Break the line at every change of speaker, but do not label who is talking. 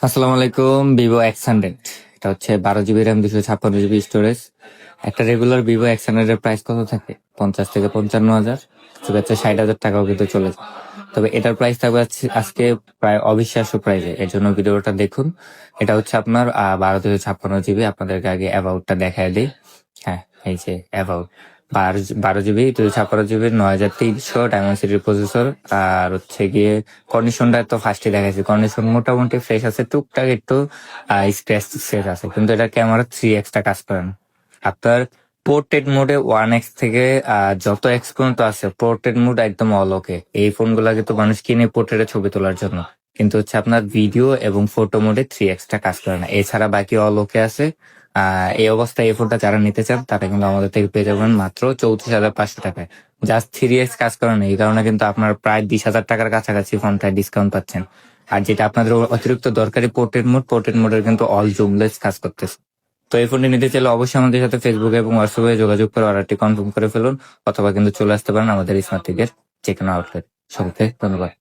আসসালামু আলাইকুম। Vivo X100, এটা হচ্ছে 12 জিবি র্যাম, 256 জিবি স্টোরেজ। একটা রেগুলার ভিভো X100 এর প্রাইস কত থাকে? 50 থেকে 55 হাজার, কিছু ক্ষেত্রে 60 হাজার টাকাও কিন্তু চলে যায়। তবে এটার প্রাইস থাকবে আজকে প্রায় অবিশ্বাস্য প্রাইসে। এর জন্য ভিডিওটা দেখুন। এটা হচ্ছে আপনার 12 থেকে 56 জিবি। আপনাদেরকে আগে অ্যাবাউটটা দেখায় দিই। হ্যাঁ, এই যে about 12 GB 256 GB 9300 diamond processor. আর হচ্ছে গিয়ে কন্ডিশনটা তো ফার্স্টে দেখাইছি, কন্ডিশন মোটামুটি ফ্রেশ আছে, টুকটাক একটু স্ক্র্যাচ আছে, কিন্তু এটা ক্যামেরা 3x টা কাজ করে না। আপনার পোর্ট্রেট মোডে 1x থেকে যত এক্স পর্যন্ত আছে, পোর্ট্রেট মোড একদম অল ওকে। এই ফোন গুলা কিন্তু মানুষ কিনে পোর্ট্রেটে ছবি তোলার জন্য, কিন্তু হচ্ছে আপনার ভিডিও এবং ফটো মোডে 3x টা কাজ করে না। এছাড়া বাকি অল ওকে আছে। এই অবস্থায় এই ফোনটা যারা নিতে চান তারা কিন্তু আমাদের থেকে পেয়ে যাবেন মাত্র 34,500 টাকায়। জাস্ট 3x কাজ করে না, এই কারণে কিন্তু আপনার প্রায় 20,000 টাকার কাছাকাছি ফোনটায় ডিসকাউন্ট পাচ্ছেন। আর যেটা আপনাদের অতিরিক্ত দরকারি পোর্ট্রেট মোডের কিন্তু অল জুমলেস কাজ করতেছে। তো এই ফোনটি নিতে চাইলে অবশ্যই আমাদের সাথে ফেসবুকে এবং হোয়াটসঅ্যাপে যোগাযোগ করে অর্ডারটি কনফার্ম করে ফেলুন, অথবা কিন্তু চলে আসতে পারেন আমাদের স্মার্ট টিকের যে কোনো আউটলেট। সকলকে ধন্যবাদ।